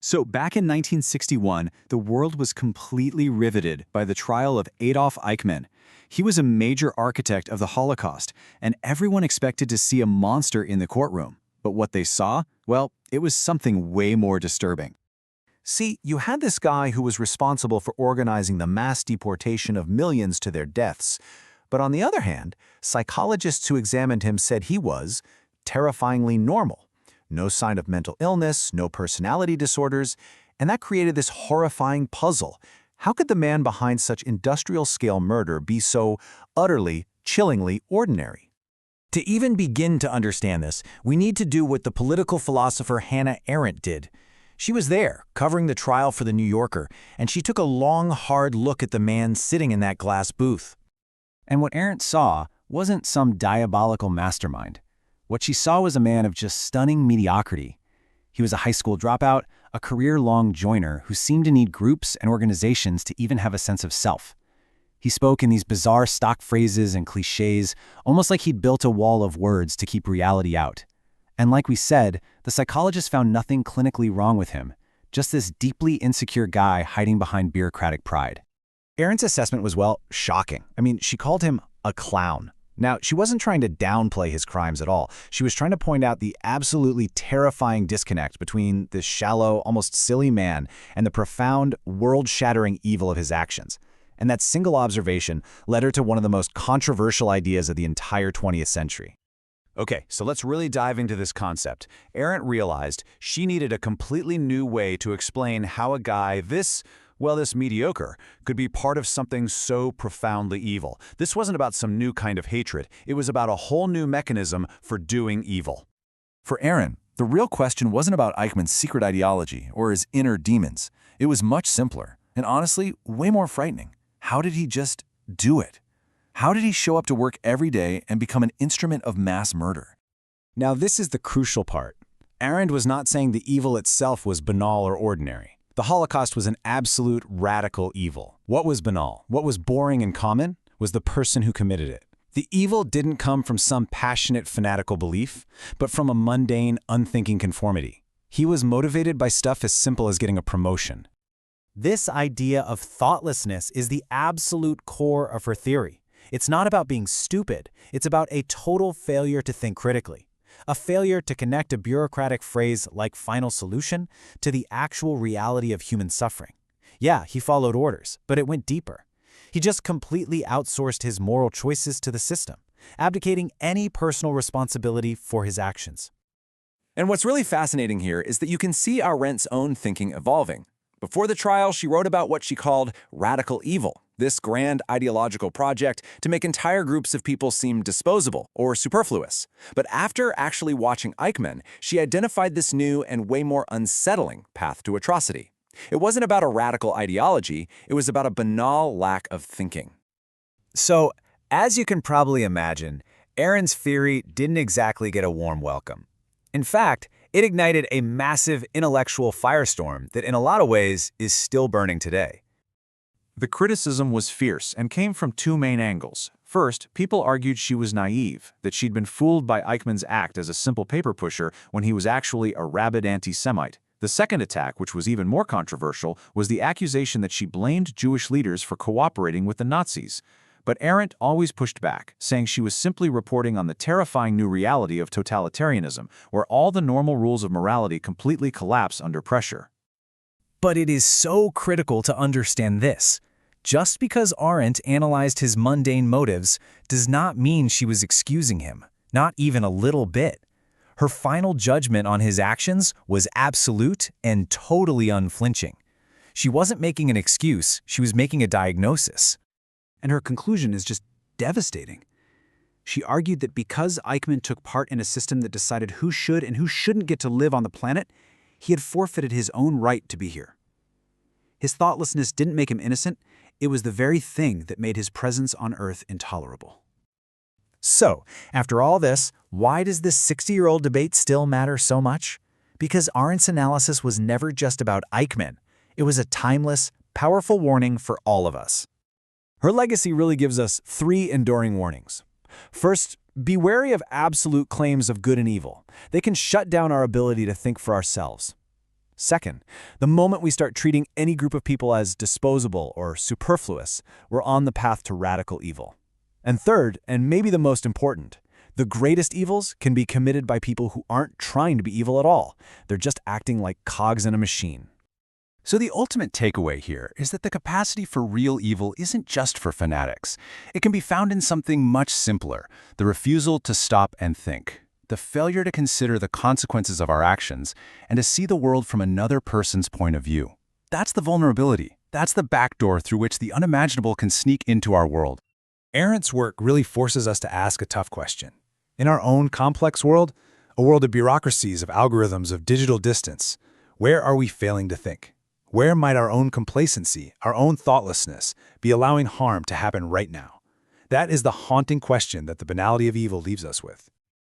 So back in 1961, the world was completely riveted by the trial of Adolf Eichmann. He was a major architect of the Holocaust, and everyone expected to see a monster in the courtroom. But what they saw? Well, it was something way more disturbing. See, you had this guy who was responsible for organizing the mass deportation of millions to their deaths. But on the other hand, psychologists who examined him said he was terrifyingly normal. No sign of mental illness, no personality disorders, and that created this horrifying puzzle. How could the man behind such industrial-scale murder be so utterly, chillingly ordinary? To even begin to understand this, we need to do what the political philosopher Hannah Arendt did. She was there, covering the trial for The New Yorker, and she took a long, hard look at the man sitting in that glass booth. And what Arendt saw wasn't some diabolical mastermind. What she saw was a man of just stunning mediocrity. He was a high school dropout, a career-long joiner who seemed to need groups and organizations to even have a sense of self. He spoke in these bizarre stock phrases and cliches, almost like he'd built a wall of words to keep reality out. And like we said, the psychologist found nothing clinically wrong with him, just this deeply insecure guy hiding behind bureaucratic pride. Arendt's assessment was, well, shocking. I mean, she called him a clown. Now, she wasn't trying to downplay his crimes at all. She was trying to point out the absolutely terrifying disconnect between this shallow, almost silly man and the profound, world-shattering evil of his actions. And that single observation led her to one of the most controversial ideas of the entire 20th century. Okay, so let's really dive into this concept. Arendt realized she needed a completely new way to explain how a guy this mediocre could be part of something so profoundly evil. This wasn't about some new kind of hatred. It was about a whole new mechanism for doing evil. For Arendt, the real question wasn't about Eichmann's secret ideology or his inner demons. It was much simpler, and honestly, way more frightening. How did he just do it? How did he show up to work every day and become an instrument of mass murder? Now, this is the crucial part. Arendt was not saying the evil itself was banal or ordinary. The Holocaust was an absolute radical evil. What was banal, what was boring and common, was the person who committed it. The evil didn't come from some passionate, fanatical belief, but from a mundane, unthinking conformity. He was motivated by stuff as simple as getting a promotion. This idea of thoughtlessness is the absolute core of her theory. It's not about being stupid, it's about a total failure to think critically. A failure to connect a bureaucratic phrase like final solution to the actual reality of human suffering. Yeah, he followed orders, but it went deeper. He just completely outsourced his moral choices to the system, abdicating any personal responsibility for his actions. And what's really fascinating here is that you can see Arendt's own thinking evolving. Before the trial, she wrote about what she called radical evil, this grand ideological project to make entire groups of people seem disposable or superfluous. But after actually watching Eichmann, she identified this new and way more unsettling path to atrocity. It wasn't about a radical ideology, it was about a banal lack of thinking. So, as you can probably imagine, Arendt's theory didn't exactly get a warm welcome. In fact, it ignited a massive intellectual firestorm that in a lot of ways is still burning today. The criticism was fierce and came from two main angles. First, people argued she was naive, that she'd been fooled by Eichmann's act as a simple paper pusher when he was actually a rabid anti-Semite. The second attack, which was even more controversial, was the accusation that she blamed Jewish leaders for cooperating with the Nazis. But Arendt always pushed back, saying she was simply reporting on the terrifying new reality of totalitarianism, where all the normal rules of morality completely collapse under pressure. But it is so critical to understand this. Just because Arendt analyzed his mundane motives does not mean she was excusing him, not even a little bit. Her final judgment on his actions was absolute and totally unflinching. She wasn't making an excuse, she was making a diagnosis. And her conclusion is just devastating. She argued that because Eichmann took part in a system that decided who should and who shouldn't get to live on the planet, he had forfeited his own right to be here. His thoughtlessness didn't make him innocent, it was the very thing that made his presence on Earth intolerable. So, after all this, why does this 60-year-old debate still matter so much? Because Arendt's analysis was never just about Eichmann. It was a timeless, powerful warning for all of us. Her legacy really gives us three enduring warnings. First, be wary of absolute claims of good and evil. They can shut down our ability to think for ourselves. Second, the moment we start treating any group of people as disposable or superfluous, we're on the path to radical evil. And third, and maybe the most important, the greatest evils can be committed by people who aren't trying to be evil at all. They're just acting like cogs in a machine. So the ultimate takeaway here is that the capacity for real evil isn't just for fanatics. It can be found in something much simpler, the refusal to stop and think, the failure to consider the consequences of our actions, and to see the world from another person's point of view. That's the vulnerability. That's the backdoor through which the unimaginable can sneak into our world. Arendt's work really forces us to ask a tough question. In our own complex world, a world of bureaucracies, of algorithms, of digital distance, where are we failing to think? Where might our own complacency, our own thoughtlessness, be allowing harm to happen right now? That is the haunting question that the banality of evil leaves us with.